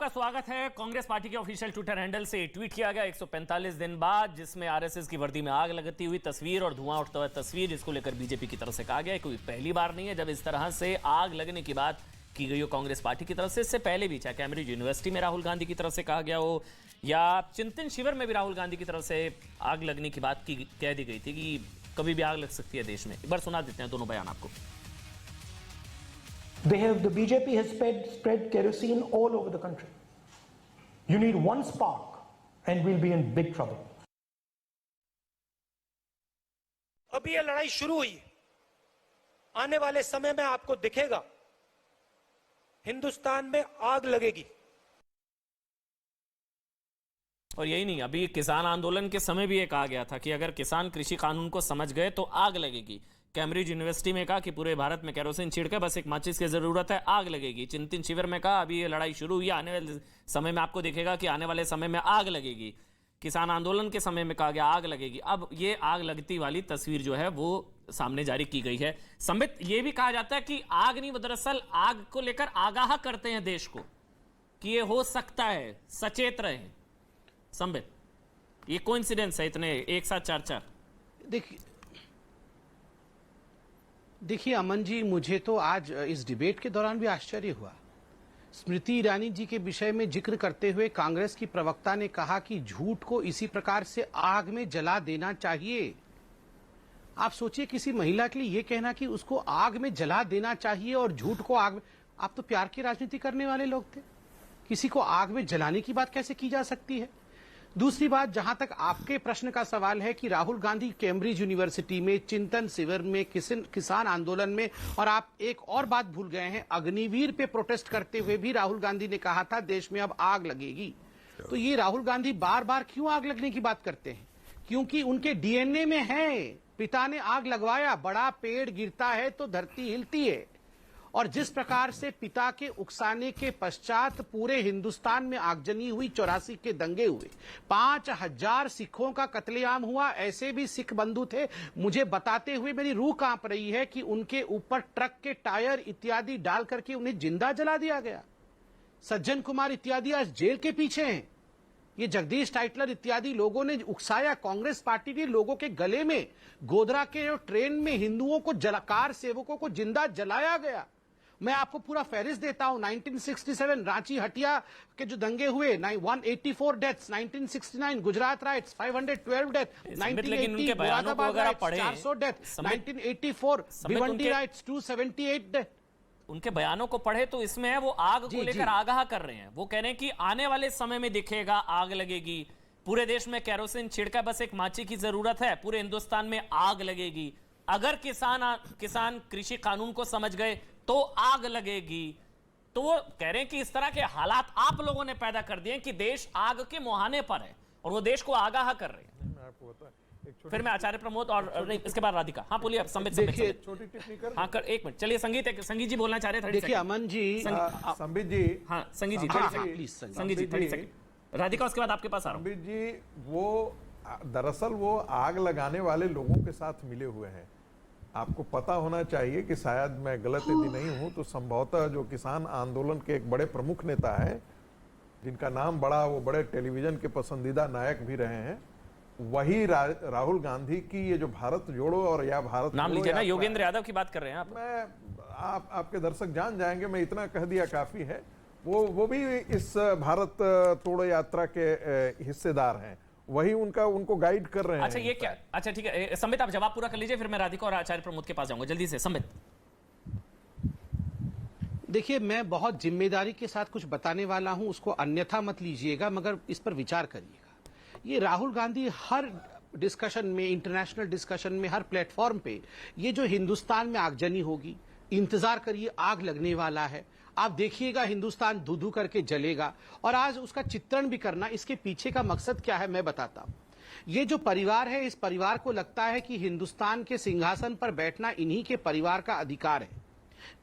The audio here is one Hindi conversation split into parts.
स्वागत है। कांग्रेस पार्टी के ऑफिशियल ट्विटर हैंडल से ट्वीट किया गया 145 दिन बाद, जिसमें आरएसएस की वर्दी में आग लगती हुई तस्वीर और धुआं उठता हुआ तस्वीर, जिसको लेकर बीजेपी की तरफ से कहा गया है कोई पहली बार नहीं है जब इस तरह से आग लगने की बात की गई हो कांग्रेस पार्टी की तरफ से। इससे पहले भी चाहे कैम्ब्रिज यूनिवर्सिटी में राहुल गांधी की तरफ से कहा गया हो या चिंतन शिविर में भी राहुल गांधी की तरफ से आग लगने की बात कह दी गई थी कि कभी भी आग लग सकती है देश में। एक बार सुना देते हैं दोनों बयान आपको। The BJP has spread kerosene all over the country. You need one spark and we'll be in big trouble. अभी ये लड़ाई शुरू हुई, आने वाले समय में आपको दिखेगा हिंदुस्तान में आग लगेगी। और यही नहीं, अभी किसान आंदोलन के समय भी ये कहा गया था कि अगर किसान कृषि कानून को समझ गए तो आग लगेगी। कैम्ब्रिज यूनिवर्सिटी में कहा कि पूरे भारत में केरोसिन छिड़के बस एक माचिस की जरूरत है, आग लगेगी। चिंतन शिविर में कहा अभी ये लड़ाई शुरू हुई, आने वाले समय में आपको दिखेगा कि आने वाले समय में आग लगेगी। किसान आंदोलन के समय में कहा गया आग लगेगी। अब ये आग लगती वाली तस्वीर जो है वो सामने जारी की गई है। संबित, ये भी कहा जाता है कि आग नहीं, दरअसल आग को लेकर आगाह करते हैं देश को कि ये हो सकता है, सचेत रहे। संबित, ये कोइंसिडेंस है इतने एक साथ चार। देखिए अमन जी, मुझे तो आज इस डिबेट के दौरान भी आश्चर्य हुआ। स्मृति ईरानी जी के विषय में जिक्र करते हुए कांग्रेस की प्रवक्ता ने कहा कि झूठ को इसी प्रकार से आग में जला देना चाहिए। आप सोचिए, किसी महिला के लिए यह कहना कि उसको आग में जला देना चाहिए और झूठ को आग में, आप तो प्यार की राजनीति करने वाले लोग थे, किसी को आग में जलाने की बात कैसे की जा सकती है? दूसरी बात, जहां तक आपके प्रश्न का सवाल है कि राहुल गांधी कैम्ब्रिज यूनिवर्सिटी में, चिंतन शिविर में, किसान आंदोलन में, और आप एक और बात भूल गए हैं, अग्निवीर पे प्रोटेस्ट करते हुए भी राहुल गांधी ने कहा था देश में अब आग लगेगी। तो ये राहुल गांधी बार बार क्यों आग लगने की बात करते हैं? क्योंकि उनके डीएनए में है, पिता ने आग लगवाया, बड़ा पेड़ गिरता है तो धरती हिलती है। और जिस प्रकार से पिता के उकसाने के पश्चात पूरे हिंदुस्तान में आगजनी हुई, 84 के दंगे हुए, 5000 सिखों का कत्लेआम हुआ, ऐसे भी सिख बंधु थे, मुझे बताते हुए मेरी रूह कांप रही है कि उनके ऊपर ट्रक के टायर इत्यादि डाल करके उन्हें जिंदा जला दिया गया। सज्जन कुमार इत्यादि आज जेल के पीछे हैं। ये जगदीश टाइटलर इत्यादि लोगों ने उकसाया, कांग्रेस पार्टी के लोगों के गले में, गोधरा के ट्रेन में हिंदुओं को, कार सेवकों को जिंदा जलाया गया। मैं आपको पूरा फहरिस्त देता हूं। 1967 रांची हटिया के जो दंगे हुए, 184 deaths, 1969 Gujarat rights 512 death, 1980 Moradabad rights 400 death, 1984 Bhiwandi rights 278 death. उनके बयानों को पढ़े तो इसमें है वो आग को लेकर आगाह कर रहे हैं। वो कह रहे हैं कि आने वाले समय में दिखेगा आग लगेगी, पूरे देश में केरोसिन छिड़का बस एक माची की जरूरत है, पूरे हिंदुस्तान में आग लगेगी। अगर किसान कृषि कानून को समझ गए तो आग लगेगी। तो वो कह रहे हैं कि इस तरह के हालात आप लोगों ने पैदा कर दिए कि देश आग के मुहाने पर है और वो देश को आगाह कर रहे हैं। फिर मैं आचार्य प्रमोद और इसके बाद राधिका। हाँ बोलिए संबित। छोटी टिप्पणी कर। हाँ कर, एक मिनट चलिए। संगीत जी बोलना चाह रहे थे। देखिए अमन जी, संबित जी, हाँ संगीत जी प्लीज, संगीत जी 30 सेकंड। राधिका उसके बाद आपके पास आ रहा हूं। संबित जी, वो दरअसल वो आग लगाने वाले लोगों के साथ मिले हुए हैं। आपको पता होना चाहिए कि शायद मैं गलत यदि नहीं हूं तो संभवतः जो किसान आंदोलन के एक बड़े प्रमुख नेता हैं, जिनका नाम बड़ा, वो बड़े टेलीविजन के पसंदीदा नायक भी रहे हैं, वही राहुल गांधी की ये जो भारत जोड़ो और या भारत नाम लीजिए ना, योगेंद्र यादव की बात कर रहे हैं आप। आपके दर्शक जान जाएंगे, मैं इतना कह दिया काफी है। वो भी इस भारत तोड़ो यात्रा के हिस्सेदार हैं, वही उनको गाइड कर रहे हैं। अच्छा ये क्या, अच्छा ठीक है संबित, आप जवाब पूरा कर लीजिए, फिर मैं राधिका और आचार्य प्रमोद के पास जाऊंगा। जल्दी से संबित। देखिए, मैं बहुत जिम्मेदारी के साथ कुछ बताने वाला हूं, उसको अन्यथा मत लीजिएगा, मगर इस पर विचार करिएगा। ये राहुल गांधी हर डिस्कशन में, इंटरनेशनल डिस्कशन में, हर प्लेटफॉर्म पे ये जो हिंदुस्तान में आगजनी होगी, इंतजार करिए, आग लगने वाला है, आप देखिएगा हिंदुस्तान धू धू करके जलेगा, और आज उसका चित्रण भी करना, इसके पीछे का मकसद क्या है मैं बताता हूं। ये जो परिवार है, इस परिवार को लगता है कि हिंदुस्तान के सिंहासन पर बैठना इन्हीं के परिवार का अधिकार है।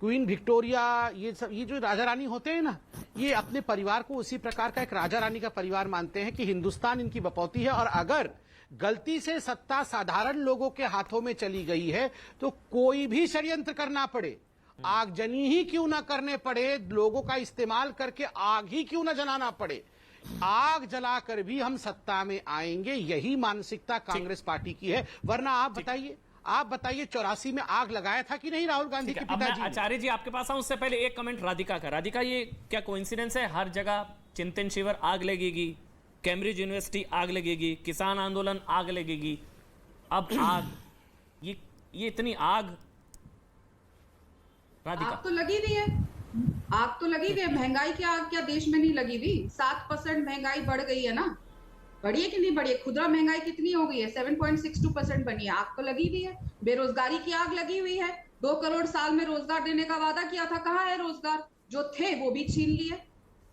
क्वीन विक्टोरिया, ये जो राजा रानी होते हैं ना, ये अपने परिवार को उसी प्रकार का एक राजा रानी का परिवार मानते हैं कि हिंदुस्तान इनकी बपौती है, और अगर गलती से सत्ता साधारण लोगों के हाथों में चली गई है तो कोई भी षड्यंत्र करना पड़े, आगजनी ही क्यों ना करने पड़े, लोगों का इस्तेमाल करके आग ही क्यों ना जलाना पड़े, आग जलाकर भी हम सत्ता में आएंगे, यही मानसिकता कांग्रेस पार्टी की है। वरना आप बताइए 84 में आग लगाया था कि नहीं राहुल गांधी के अब मैं पिताजी ने? आचार्य जी आपके पास आऊं, उससे पहले एक कमेंट राधिका का। राधिका, ये क्या कोइंसिडेंस है, हर जगह चिंतन शिविर आग लगेगी, कैम्ब्रिज यूनिवर्सिटी आग लगेगी, किसान आंदोलन आग लगेगी, अब आग, ये इतनी आग? राधिका, आग तो लगी हुई है, आग तो लगी हुई है। महंगाई की आग क्या देश में नहीं लगी हुई? 7% महंगाई बढ़ गई है ना, बढ़ी है कि नहीं बढ़ी है? खुदरा महंगाई कितनी हो गई है? 7.62% बनी है। आग तो लगी हुई है। बेरोजगारी की आग लगी हुई है। 2 करोड़ साल में रोजगार देने का वादा किया था, कहाँ है रोजगार? जो थे वो भी छीन लिए।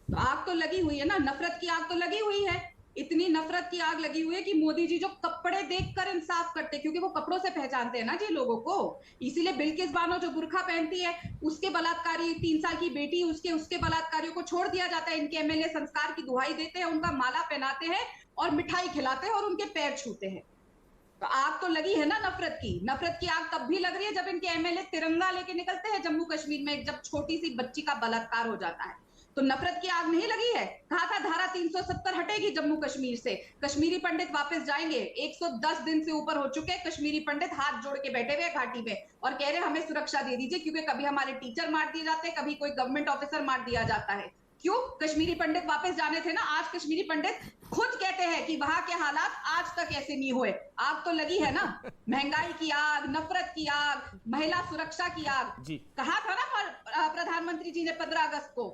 तो आग तो लगी हुई है ना, नफरत की आग तो लगी हुई है। इतनी नफरत की आग लगी हुई है कि मोदी जी जो कपड़े देखकर इंसाफ करते, क्योंकि वो कपड़ों से पहचानते हैं ना जी लोगों को, इसीलिए बिल्किस बानो जो बुर्खा पहनती है, उसके बलात्कारी 3 साल की बेटी, उसके बलात्कारियों को छोड़ दिया जाता है। इनके एमएलए संस्कार की दुहाई देते हैं, उनका माला पहनाते हैं और मिठाई खिलाते हैं और उनके पैर छूते हैं। तो आग तो लगी है ना नफरत की। नफरत की आग तब भी लग रही है जब इनके एमएलए तिरंगा लेके निकलते हैं जम्मू कश्मीर में, जब छोटी सी बच्ची का बलात्कार हो जाता है। तो नफरत की आग नहीं लगी है? कहा था धारा 370 हटेगी जम्मू कश्मीर से, कश्मीरी पंडित वापस जाएंगे। 110 दिन से ऊपर हो चुके, कश्मीरी पंडित हाथ जोड़ के बैठे हुए घाटी में और कह रहे हमें सुरक्षा दे दीजिए, क्योंकि कभी हमारे टीचर मार दिए जाते हैं, कभी कोई गवर्नमेंट ऑफिसर मार दिया जाता है। क्यों? कश्मीरी पंडित वापस जाने थे ना। आज कश्मीरी पंडित खुद कहते हैं कि वहां के हालात आज तक ऐसे नहीं हुए। आग तो लगी है ना, महंगाई की आग, नफरत की आग, महिला सुरक्षा की आग जी। कहा था ना प्रधानमंत्री जी ने 15 अगस्त को,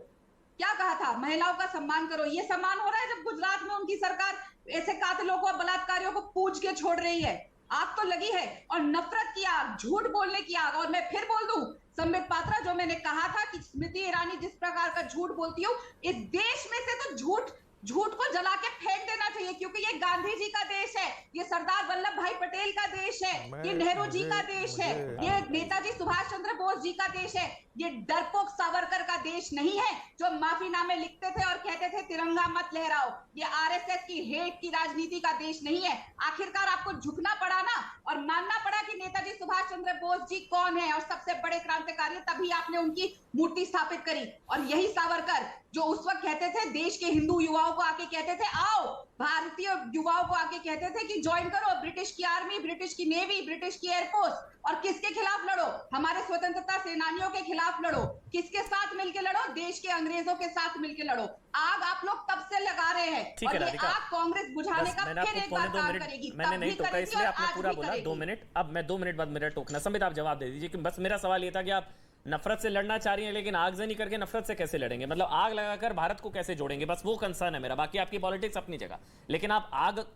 क्या कहा था? महिलाओं का सम्मान करो। ये सम्मान हो रहा है जब गुजरात में उनकी सरकार ऐसे कातिलों को, बलात्कारियों को पूछ के छोड़ रही है। आग तो लगी है। और नफरत की आग, झूठ बोलने की आग। और मैं फिर बोल दूं, संबित पात्रा, जो मैंने कहा था कि स्मृति ईरानी जिस प्रकार का झूठ बोलती हो, इस देश में से तो झूठ को जला के फेंक देना चाहिए, क्योंकि ये गांधी जी का देश है, ये सरदार वल्लभ भाई पटेल का देश है, ये नेहरू जी का देश है, ये नेताजी सुभाष चंद्र बोस जी का देश है। ये डरपोक सावरकर का देश नहीं है जो माफीनामे लिखते थे और कहते थे तिरंगा मत लहराओ। ये आरएसएस की हेट की राजनीति का देश नहीं है। आखिरकार आपको झुकना पड़ा ना, और मानना पड़ा कि नेताजी सुभाष चंद्र बोस जी कौन है और सबसे बड़े क्रांतिकारी, तभी आपने उनकी मूर्ति स्थापित करी। और यही सावरकर जो उस वक्त कहते थे, देश के हिंदू युवाओं को आके कहते थे, आओ, भारतीय युवाओं को आके कहते थे कि ज्वाइन करो ब्रिटिश की आर्मी, ब्रिटिश की नेवी, ब्रिटिश की एयरफोर्स, और किसके खिलाफ लड़ो? हमारे स्वतंत्रता सेनानियों के खिलाफ लड़ो। किसके साथ मिलकर लड़ो? देश के अंग्रेजों के साथ मिलकर लड़ो। आग आप लोग तब से लगा रहे हैं और ये आग कांग्रेस बुझाने का फिर एक बार काम करेगी। मैंने नहीं टोका, इसलिए आपने पूरा बोला 2 मिनट। अब मैं 2 मिनट बाद मेरा टोकना। संबित, आप जवाब दे दीजिए कि बस मेरा सवाल ये था कि आप नफरत से लड़ना चाह रही हैं, लेकिन आगजनी करके नफरत से कैसे लड़ेंगे? मतलब आग लगाकर भारत को कैसे जोड़ेंगे? बस वो कंसर्न है मेरा। बाकी आपकी पॉलिटिक्स अपनी जगह, लेकिन आप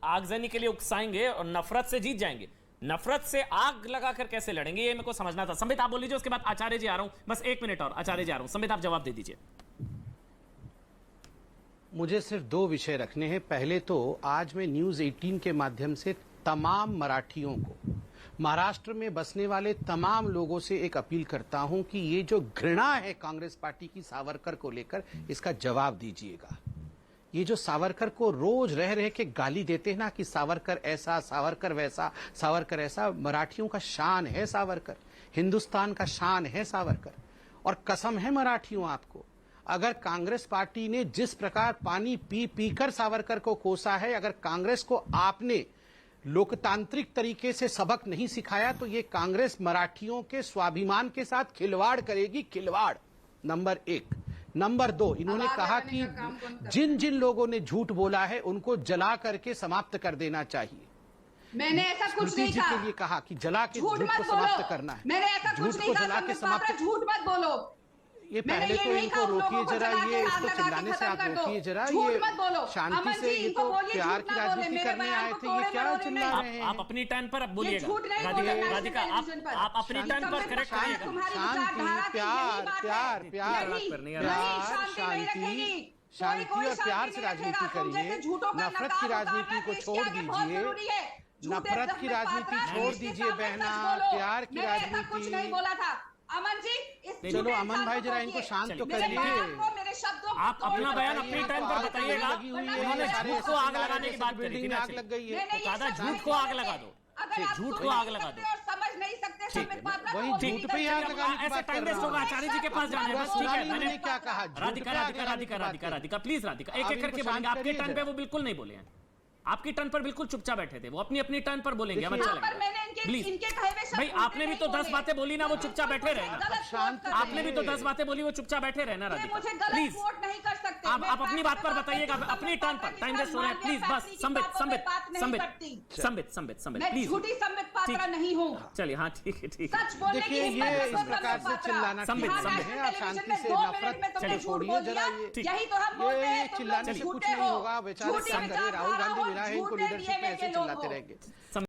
आगजनी के लिए उकसाएंगे और नफरत से जीत जाएंगे। नफरत से आग लगाकर कैसे लड़ेंगे, ये मेरे को समझना था। संबित, आप बोल लीजिए, उसके बाद आचार्य जी आ रहा हूं। बस 1 मिनट और, आचार्य जी आ रहा हूं। संबित, आप जवाब दे दीजिए। मुझे सिर्फ 2 विषय रखने हैं। पहले तो आज मैं न्यूज 18 के माध्यम से तमाम मराठियों को, महाराष्ट्र में बसने वाले तमाम लोगों से एक अपील करता हूं कि ये जो घृणा है कांग्रेस पार्टी की सावरकर को लेकर, इसका जवाब दीजिएगा। ये जो सावरकर को रोज रह के गाली देते हैं ना कि सावरकर ऐसा, सावरकर वैसा, सावरकर ऐसा, मराठियों का शान है सावरकर, हिंदुस्तान का शान है सावरकर। और कसम है मराठियों आपको, अगर कांग्रेस पार्टी ने जिस प्रकार पानी पी पीकर सावरकर को कोसा है, अगर कांग्रेस को आपने लोकतांत्रिक तरीके से सबक नहीं सिखाया, तो ये कांग्रेस मराठियों के स्वाभिमान के साथ खिलवाड़ करेगी, खिलवाड़। नंबर 1। नंबर 2, इन्होंने कहा कि जिन जिन लोगों ने झूठ बोला है उनको जला करके समाप्त कर देना चाहिए। मैंने ऐसा कुछ नहीं कहा। के लिए कहा कि जला के झूठ को समाप्त करना है। मैंने ऐसा कुछ नहीं कहा। जला के समाप्त, झूठ मत बोलो। ये पहले तो इनको रोकिए जरा, ये इसको चिल्लाने से आप रोकिए जरा, ये शांति से, ये तो प्यार की राजनीति करने आए थे, ये क्या चिल्ला रहे हैं? आप अपनी टर्न पर बोलिएगा राधिका, आप अपनी टर्न पर करेक्ट करिएगा। शांति, प्यार, प्यार, प्यार, प्यार, शांति और प्यार से राजनीति करिए। नफरत की राजनीति को छोड़ दीजिए, नफरत की राजनीति छोड़ दीजिए बहना, प्यार की राजनीति। अमन जी, चलो अमन भाई जरा इनको शांत तो करिए। आप अपना बयान अपनी टाइम पर बताइएगा। उन्होंने झूठ को आग लगाने की बात करी थी ना, आग लग गई है, झूठ को आग लगा दो, झूठ को आग लगा दो। समझ नहीं सकते सकते संबित पात्रा वही को बोलने झूठ की पे ही आग जरूरत लगाने की ऐसे बात टाइम कर वेस्ट रहा होगा, हूँ। आचार्य जी के पास जाना है बस, ठीक है। मैंने क्या कहा? राधिका, प्लीज राधिका, एक एक करके बोलेंगे। आपके टर्न पे वो बिल्कुल नहीं बोले हैं, आपकी टर्न पर बिल्कुल चुपचाप बैठे थे, वो अपनी अपनी टर्न पर बोलेंगे, हम अच्छा हाँ, पर मैंने लगेगा। प्लीज इनके कहे हुए शब्द भाई, उल्टे आपने भी नहीं तो 10 बोले। बातें बोली ना, वो चुपचाप बैठे रहना। गलत शांत quote कर आपने भी रहे तो हैं। 10 बातें बोली, वो चुपचाप बैठे रहना। ये राधिका मुझे गलत प्लीज, quote नहीं कर सकते। आप मैं अपनी फैक्ट बात पर पे बताइएगा, करती हूँ, अपनी संबित टर्न पर। पात्रा टाइम की वेस्ट हो रहा है, मानवीय प्लीज बस। फैक्ट्री की संबित बातों पे बात नहीं करती। मैं प्लीज। झूठी संबित पात्रा नहीं हूँ। चलिए, हाँ ठीक है, ठीक है। सच बोलने की देखिए, हिम्मत ये रखो इस प्रकार संबित से पात्रा। चिल्लाना संबित, यहाँ संबित। नेशनल आप टेलीविजन शांति में से 2 नफरत मिनट में तुमने चलिए झूठ छोड़िए बोल जरा दिया। ये। यही तो हम बोलते हैं, तुम चिल्लाने लोग से कुछ झूठे नहीं हो। होगा, बेचारे झूठी संग रहे, राहुल विचारधारा गांधी हो, विधायक, इनको झूठे लीडरशिप में DNA ऐसे के लोग चिल्लाते हो। रहेंगे।